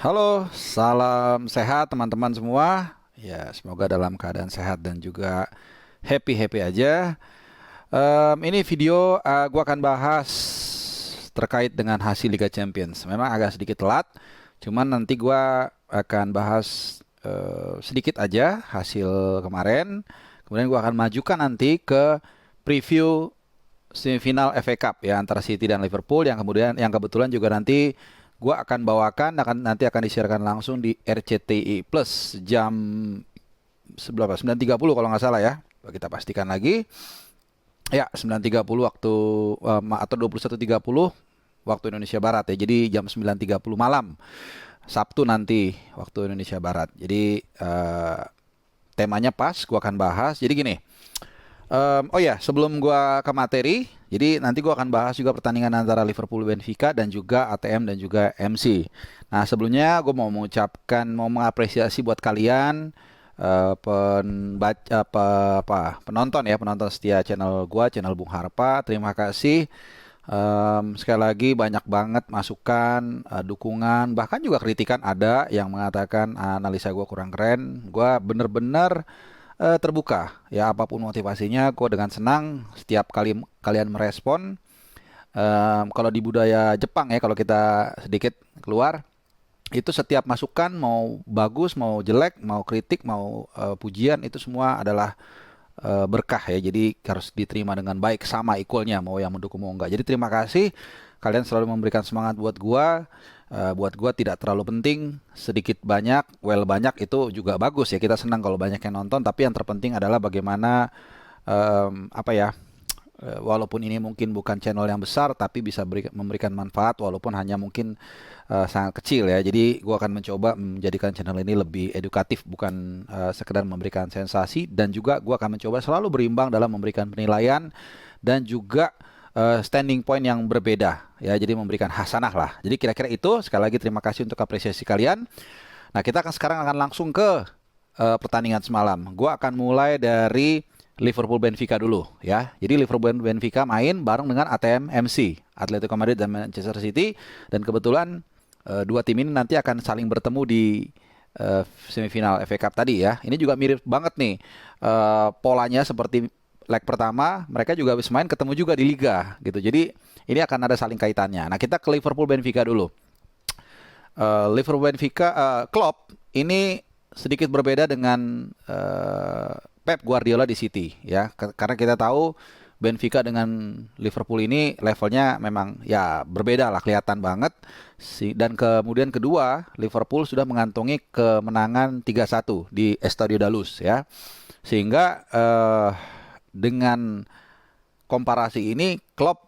Halo, salam sehat teman-teman semua. Ya, semoga dalam keadaan sehat dan juga happy-happy aja. Ini video gua akan bahas terkait dengan hasil Liga Champions. Memang agak sedikit telat, cuman nanti gua akan bahas sedikit aja hasil kemarin. Kemudian gua akan majukan nanti ke preview semifinal FA Cup ya antara City dan Liverpool yang kebetulan juga nanti gua akan bawakan nanti akan disiarkan langsung di RCTI Plus jam 9.30 kalau nggak salah ya. Kita pastikan lagi. Ya, 9.30 waktu atau 21.30 waktu Indonesia Barat ya. Jadi jam 9.30 malam Sabtu nanti waktu Indonesia Barat. Jadi temanya pas gua akan bahas. Jadi gini, oh ya, sebelum gua ke materi, jadi nanti gua akan bahas juga pertandingan antara Liverpool Benfica dan juga ATM dan juga MC. Nah, sebelumnya gua mau mau mengapresiasi buat kalian penonton ya, penonton setia channel gua, channel Bung Harpa. Terima kasih. Sekali lagi banyak banget masukan, dukungan, bahkan juga kritikan ada yang mengatakan analisa gua kurang keren. Gua bener-bener terbuka ya apapun motivasinya, kok dengan senang setiap kali kalian merespon. Kalau di budaya Jepang ya, kalau kita sedikit keluar, itu setiap masukan mau bagus mau jelek mau kritik mau pujian itu semua adalah berkah ya, jadi harus diterima dengan baik sama equalnya, mau yang mendukung mau enggak. Jadi terima kasih kalian selalu memberikan semangat buat gua. Buat gua tidak terlalu penting sedikit banyak, banyak itu juga bagus ya, kita senang kalau banyak yang nonton, tapi yang terpenting adalah bagaimana apa ya, walaupun ini mungkin bukan channel yang besar tapi bisa memberikan manfaat walaupun hanya mungkin sangat kecil ya. Jadi gua akan mencoba menjadikan channel ini lebih edukatif, bukan sekedar memberikan sensasi, dan juga gua akan mencoba selalu berimbang dalam memberikan penilaian dan juga standing point yang berbeda ya, jadi memberikan hasanah lah. Jadi kira-kira itu. Sekali lagi terima kasih untuk apresiasi kalian. Nah, kita sekarang akan langsung ke pertandingan semalam. Gua akan mulai dari Liverpool Benfica dulu ya. Jadi Liverpool Benfica main bareng dengan ATM MC, Atletico Madrid dan Manchester City, dan kebetulan dua tim ini nanti akan saling bertemu di semifinal FA Cup tadi ya. Ini juga mirip banget nih polanya seperti leg pertama, mereka juga habis main ketemu juga di Liga gitu. Jadi ini akan ada saling kaitannya. Nah, kita ke Liverpool Benfica dulu. Liverpool Benfica, Klopp ini sedikit berbeda dengan Pep Guardiola di City ya. Karena kita tahu Benfica dengan Liverpool ini levelnya memang ya berbeda lah, kelihatan banget. Dan kemudian kedua, Liverpool sudah mengantongi kemenangan 3-1 di Estadio da Luz ya. Sehingga dengan komparasi ini Klopp,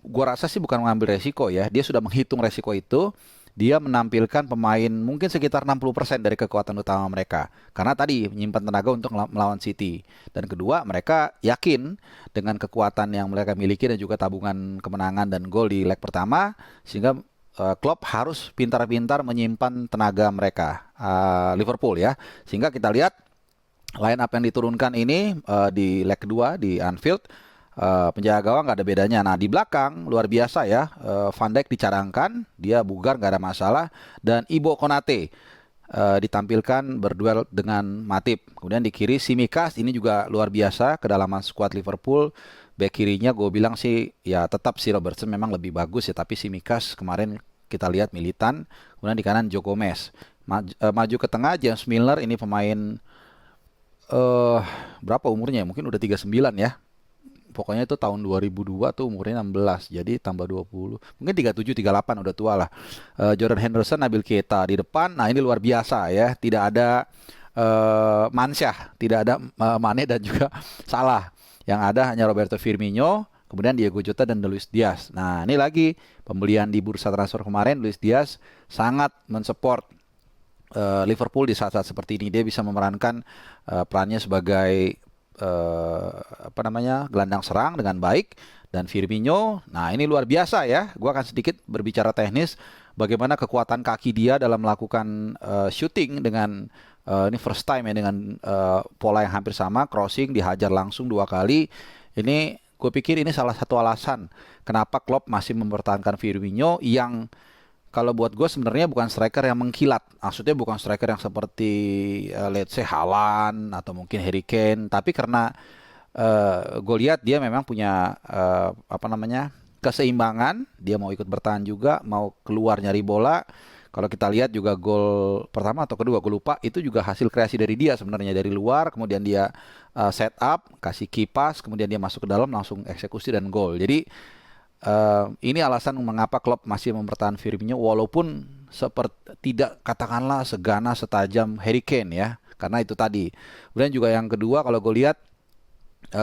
gua rasa sih bukan mengambil resiko ya. Dia sudah menghitung resiko itu. Dia menampilkan pemain mungkin sekitar 60% dari kekuatan utama mereka. Karena tadi menyimpan tenaga untuk melawan City. Dan kedua, mereka yakin dengan kekuatan yang mereka miliki dan juga tabungan kemenangan dan gol di leg pertama. Sehingga Klopp harus pintar-pintar menyimpan tenaga mereka, Liverpool ya. Sehingga kita lihat line up yang diturunkan ini di leg kedua di Anfield. Penjaga gawang nggak ada bedanya. Nah, di belakang luar biasa ya, Van Dijk dicarangkan, dia bugar nggak ada masalah, dan Ibo Konate ditampilkan berduel dengan Matip. Kemudian di kiri Tsimikas, ini juga luar biasa kedalaman skuad Liverpool. Back kirinya gue bilang sih ya tetap si Robertson memang lebih bagus ya, tapi Tsimikas kemarin kita lihat militan. Kemudian di kanan Joe Gomez. Maju ke tengah James Milner, ini pemain berapa umurnya? Mungkin udah 39 ya. Pokoknya itu tahun 2002 tuh umurnya 16, jadi tambah 20, mungkin 37 38 udah tua lah. Jordan Henderson, Nabil Keita di depan. Nah, ini luar biasa ya, tidak ada Mansyah, tidak ada Mane dan juga Salah. Yang ada hanya Roberto Firmino, kemudian Diego Jota dan Luis Diaz. Nah, ini lagi pembelian di bursa transfer kemarin, Luis Diaz sangat mensupport Liverpool di saat-saat seperti ini. Dia bisa memerankan perannya sebagai gelandang serang dengan baik. Dan Firmino, nah ini luar biasa ya. Gua akan sedikit berbicara teknis bagaimana kekuatan kaki dia dalam melakukan shooting dengan ini first time ya, dengan pola yang hampir sama, crossing dihajar langsung 2 kali. Ini gue pikir ini salah satu alasan kenapa Klopp masih mempertahankan Firmino yang kalau buat gue sebenarnya bukan striker yang mengkilat. Maksudnya bukan striker yang seperti let's say Haaland atau mungkin Harry Kane, tapi karena gue lihat dia memang punya apa namanya, keseimbangan. Dia mau ikut bertahan juga, mau keluar nyari bola. Kalau kita lihat juga gol pertama atau kedua, gue lupa, itu juga hasil kreasi dari dia sebenarnya, dari luar, kemudian dia set up, kasih kipas, kemudian dia masuk ke dalam, langsung eksekusi dan gol. Jadi ini alasan mengapa Klopp masih mempertahankan Firmino walaupun seperti tidak katakanlah seganas setajam Harry Kane ya, karena itu tadi. Kemudian juga yang kedua, kalau gue lihat,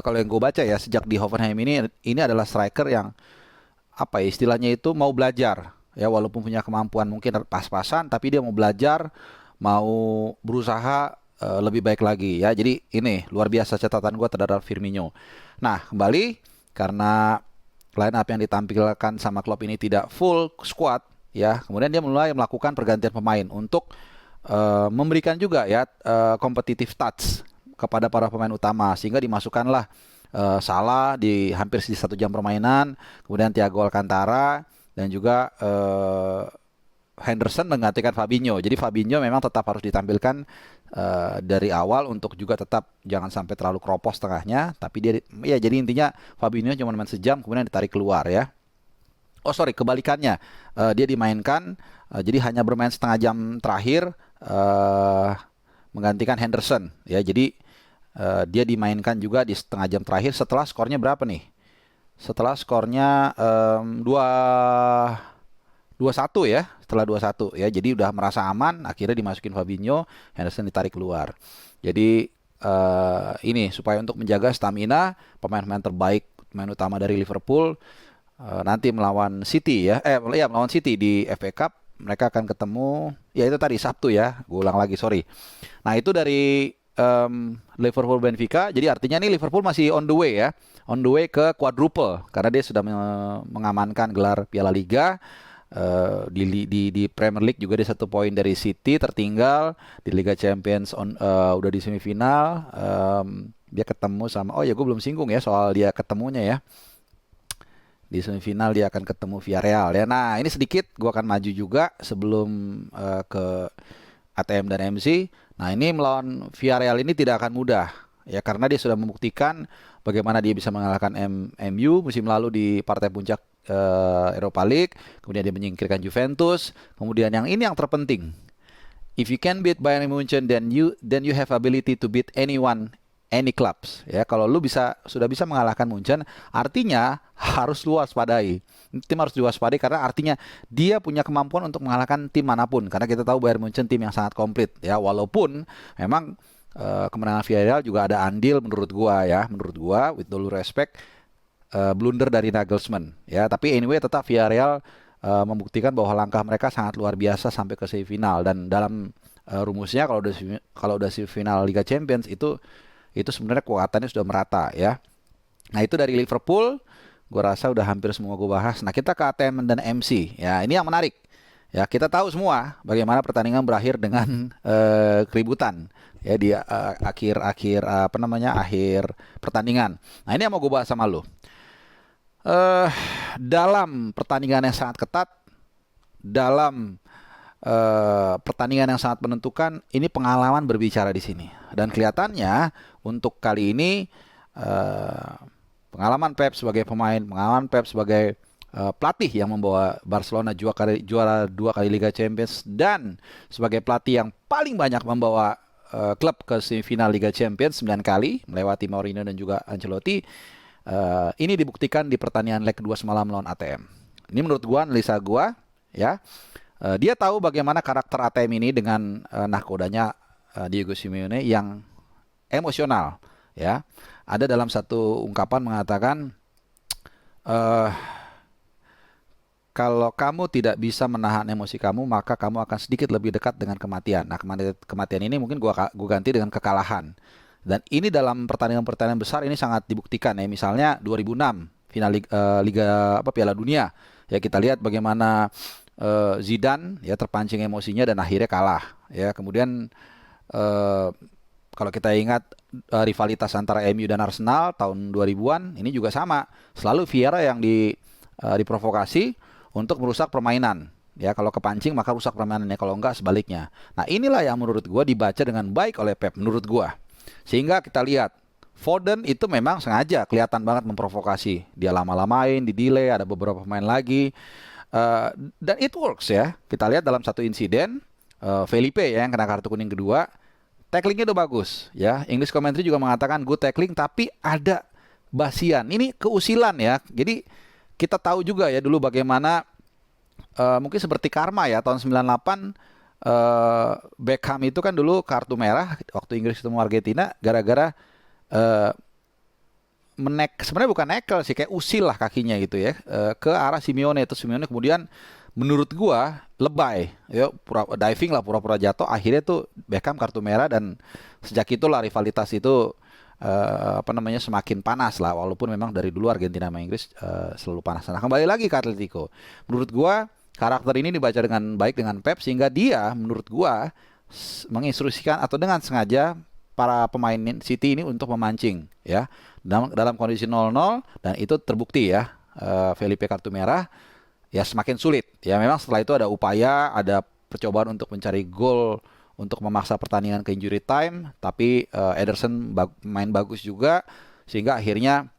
kalau yang gue baca ya, sejak di Hoffenheim ini adalah striker yang apa ya, istilahnya itu mau belajar ya, walaupun punya kemampuan mungkin pas-pasan, tapi dia mau belajar, mau berusaha lebih baik lagi ya. Jadi ini luar biasa catatan gue terhadap Firmino. Nah, kembali karena line up yang ditampilkan sama Klopp ini tidak full squad ya, kemudian dia mulai melakukan pergantian pemain untuk memberikan juga ya competitive touch kepada para pemain utama, sehingga dimasukkanlah Salah di hampir di 1 jam permainan, kemudian Thiago Alcantara dan juga Henderson menggantikan Fabinho. Jadi Fabinho memang tetap harus ditampilkan dari awal untuk juga tetap jangan sampai terlalu kropos tengahnya. Tapi dia ya, jadi intinya Fabinho cuma main sejam kemudian ditarik keluar ya. Oh sorry, kebalikannya, dia dimainkan jadi hanya bermain setengah jam terakhir menggantikan Henderson ya. Jadi dia dimainkan juga di setengah jam terakhir setelah skornya berapa nih? Setelah skornya 2-1 ya, setelah 2-1 ya. Jadi udah merasa aman, akhirnya dimasukin Fabinho, Henderson ditarik keluar. Jadi ini supaya untuk menjaga stamina pemain-pemain terbaik, pemain utama dari Liverpool nanti melawan City ya. Melawan City di FA Cup, mereka akan ketemu ya itu tadi Sabtu ya. Gue ulang lagi, sorry. Nah, itu dari Liverpool Benfica. Jadi artinya nih Liverpool masih on the way ya. On the way ke quadruple karena dia sudah mengamankan gelar Piala Liga. Di Premier League juga dia 1 poin dari City tertinggal. Di Liga Champions udah di semifinal. Dia ketemu sama, oh ya gue belum singgung ya soal dia ketemunya ya. Di semifinal dia akan ketemu Villarreal ya. Nah, ini sedikit gue akan maju juga sebelum ke ATM dan MC. Nah, ini melawan Villarreal ini tidak akan mudah ya, karena dia sudah membuktikan bagaimana dia bisa mengalahkan MU musim lalu di partai puncak Europa League, kemudian dia menyingkirkan Juventus, kemudian yang terpenting, if you can beat Bayern Munchen, then you have ability to beat anyone, any clubs ya. Kalau lu sudah bisa mengalahkan Munchen, artinya harus lu waspadai. Tim harus diwaspadai karena artinya dia punya kemampuan untuk mengalahkan tim manapun, karena kita tahu Bayern Munchen tim yang sangat komplit ya, walaupun memang kemenangan Villarreal juga ada andil menurut gua with all respect, blunder dari Nagelsmann ya. Tapi anyway tetap Villarreal membuktikan bahwa langkah mereka sangat luar biasa sampai ke semifinal, dan dalam rumusnya kalau udah semifinal Liga Champions itu sebenarnya kekuatannya sudah merata ya. Nah, itu dari Liverpool. Gue rasa udah hampir semua gue bahas. Nah, kita ke ATM dan MC. Ya, ini yang menarik. Ya, kita tahu semua bagaimana pertandingan berakhir dengan keributan ya di akhir pertandingan. Nah, ini yang mau gue bahas sama lo. Dalam pertandingan yang sangat ketat, dalam pertandingan yang sangat menentukan, ini pengalaman berbicara di sini. Dan kelihatannya untuk kali ini pengalaman Pep sebagai pemain, pengalaman Pep sebagai pelatih yang membawa Barcelona juara 2 kali Liga Champions, dan sebagai pelatih yang paling banyak membawa klub ke semifinal Liga Champions 9 kali, melewati Mourinho dan juga Ancelotti. Ini dibuktikan di pertandingan leg 2 semalam melawan ATM. Ini menurut gua, analisa gua ya. Dia tahu bagaimana karakter ATM ini dengan nahkodanya Diego Simeone yang emosional ya. Ada dalam satu ungkapan mengatakan, kalau kamu tidak bisa menahan emosi kamu, maka kamu akan sedikit lebih dekat dengan kematian. Nah, kematian ini mungkin gua ganti dengan kekalahan. Dan ini dalam pertandingan-pertandingan besar ini sangat dibuktikan ya. Misalnya 2006 final Liga Piala Dunia. Ya, kita lihat bagaimana Zidane ya terpancing emosinya dan akhirnya kalah ya. Kemudian kalau kita ingat rivalitas antara MU dan Arsenal tahun 2000-an, ini juga sama. Selalu Vieira yang diprovokasi untuk merusak permainan Ya, kalau kepancing maka rusak permainannya, kalau enggak sebaliknya. Nah, inilah yang menurut gua dibaca dengan baik oleh Pep menurut gua. Sehingga kita lihat Foden itu memang sengaja kelihatan banget memprovokasi. Dia lama-lamain, di delay, ada beberapa pemain lagi. Eh, dan it works ya. Kita lihat dalam satu insiden Felipe ya yang kena kartu kuning kedua, tacklingnya udah bagus ya. English commentary juga mengatakan good tackling tapi ada basian. Ini keusilan ya. Jadi kita tahu juga ya dulu bagaimana mungkin seperti karma ya tahun 98 Beckham itu kan dulu kartu merah waktu Inggris ketemu Argentina gara-gara eh, sebenarnya bukan nekel sih, kayak usil lah kakinya gitu ya ke arah Simeone. Itu Simeone kemudian menurut gua lebay ya, diving lah, pura-pura jatuh, akhirnya tuh Beckham kartu merah. Dan sejak itulah rivalitas itu apa namanya semakin panas lah, walaupun memang dari dulu Argentina sama Inggris selalu panas. Nah, kembali lagi ke Atletico, menurut gua karakter ini dibaca dengan baik dengan Pep, sehingga dia menurut gua menginstruksikan atau dengan sengaja para pemain City ini untuk memancing ya dalam kondisi 0-0, dan itu terbukti ya. Felipe kartu merah ya semakin sulit ya. Memang setelah itu ada upaya, ada percobaan untuk mencari gol untuk memaksa pertandingan ke injury time, tapi Ederson main bagus juga sehingga akhirnya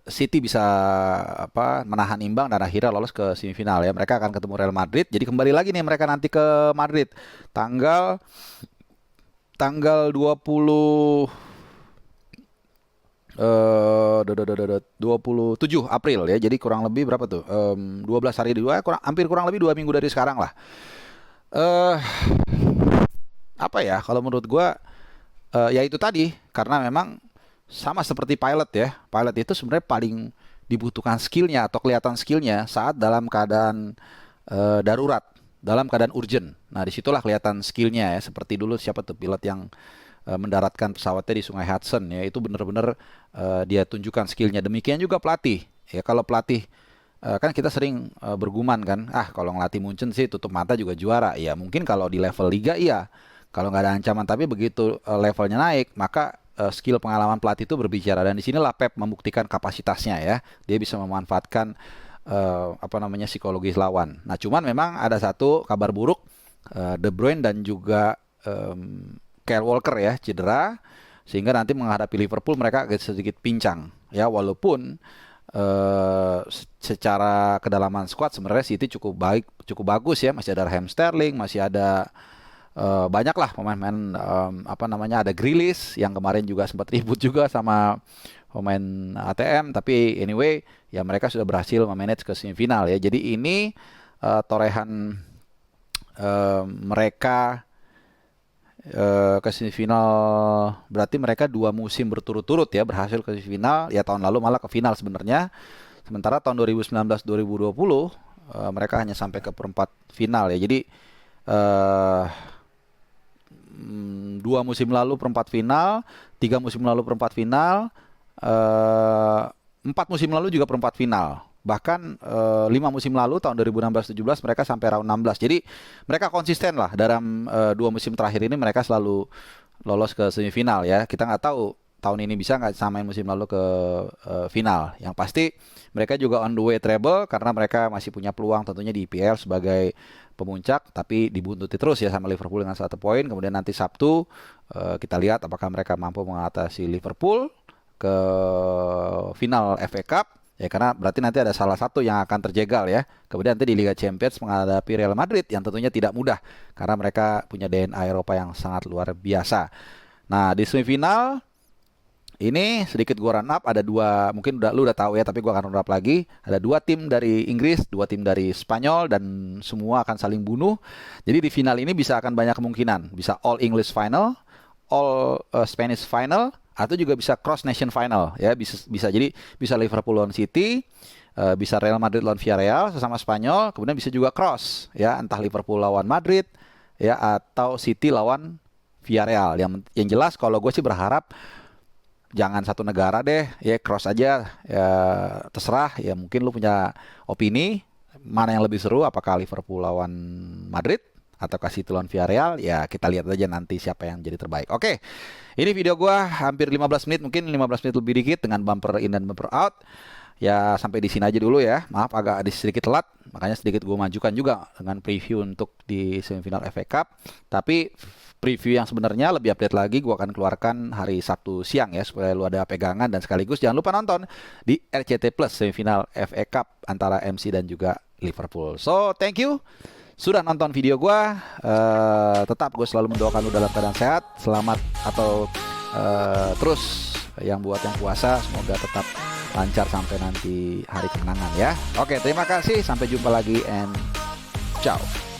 City bisa menahan imbang dan akhirnya lolos ke semifinal ya. Mereka akan ketemu Real Madrid. Jadi kembali lagi nih mereka nanti ke Madrid tanggal 27 April ya. Jadi kurang lebih berapa tuh? 12 hari, hampir kurang lebih 2 minggu dari sekarang lah. Apa ya? Kalau menurut gua ya itu tadi, karena memang sama seperti pilot ya. Pilot itu sebenarnya paling dibutuhkan skillnya atau kelihatan skillnya saat dalam keadaan darurat, dalam keadaan urgent. Nah, disitulah kelihatan skillnya ya. Seperti dulu siapa tuh pilot yang mendaratkan pesawatnya di Sungai Hudson ya, itu benar-benar dia tunjukkan skillnya. Demikian juga pelatih ya. Kalau pelatih kan kita sering bergumam kan, kalau ngelatih Munchen sih tutup mata juga juara. Ya mungkin kalau di level liga iya, kalau nggak ada ancaman. Tapi begitu levelnya naik, maka skill pengalaman pelatih itu berbicara. Dan disinilah Pep membuktikan kapasitasnya ya. Dia bisa memanfaatkan psikologis lawan. Nah, cuman memang ada satu kabar buruk, De Bruyne dan juga Kyle Walker ya cedera, sehingga nanti menghadapi Liverpool mereka agak sedikit pincang ya. Walaupun secara kedalaman squad sebenarnya City cukup baik, cukup bagus ya. Masih ada Raheem Sterling, masih ada banyak lah pemain-pemain, ada Grealish yang kemarin juga sempat ribut juga sama pemain ATM. Tapi anyway ya, mereka sudah berhasil memanage ke semifinal ya. Jadi ini torehan mereka ke semifinal, berarti mereka 2 musim berturut-turut ya berhasil ke semifinal ya. Tahun lalu malah ke final sebenarnya. Sementara tahun 2019-2020 mereka hanya sampai ke perempat final ya. Jadi 2 musim lalu perempat final, 3 musim lalu perempat final, 4 musim lalu juga perempat final. Bahkan 5 musim lalu tahun 2016-17 mereka sampai round 16. Jadi mereka konsisten lah dalam 2 musim terakhir ini, mereka selalu lolos ke semifinal ya. Kita nggak tahu tahun ini bisa nggak samain musim lalu ke final. Yang pasti mereka juga on the way treble, karena mereka masih punya peluang tentunya di IPL sebagai pemuncak, tapi dibuntuti terus ya sama Liverpool dengan 1 poin. Kemudian nanti Sabtu kita lihat apakah mereka mampu mengatasi Liverpool ke final FA Cup ya, karena berarti nanti ada salah satu yang akan terjegal ya. Kemudian nanti di Liga Champions menghadapi Real Madrid yang tentunya tidak mudah karena mereka punya DNA Eropa yang sangat luar biasa. Nah, di semifinal ini sedikit gua run up, ada 2, mungkin lu udah tahu ya, tapi gua akan run up lagi. Ada 2 tim dari Inggris, 2 tim dari Spanyol, dan semua akan saling bunuh. Jadi di final ini bisa akan banyak kemungkinan, bisa all English final, all Spanish final, atau juga bisa cross nation final ya. Bisa jadi bisa Liverpool lawan City, bisa Real Madrid lawan Villarreal sesama Spanyol, kemudian bisa juga cross ya, entah Liverpool lawan Madrid ya atau City lawan Villarreal. Yang jelas kalau gue sih berharap jangan satu negara deh ya, cross aja ya, terserah ya. Mungkin lu punya opini mana yang lebih seru, apakah Liverpool lawan Madrid atau kasih lawan Villarreal ya. Kita lihat aja nanti siapa yang jadi terbaik. Oke, ini video gua hampir 15 menit, mungkin 15 menit lebih dikit dengan bumper in dan bumper out. Ya sampai di sini aja dulu ya. Maaf agak sedikit telat, makanya sedikit gue majukan juga dengan preview untuk di semifinal FA Cup. Tapi preview yang sebenarnya lebih update lagi gue akan keluarkan hari Sabtu siang ya, supaya lu ada pegangan, dan sekaligus jangan lupa nonton di RCT Plus semifinal FA Cup antara MC dan juga Liverpool. So thank you sudah nonton video gue. Tetap gue selalu mendoakan lu dalam keadaan sehat, selamat, atau terus yang buat yang puasa semoga tetap lancar sampai nanti hari kemenangan ya. Oke, terima kasih, sampai jumpa lagi and ciao.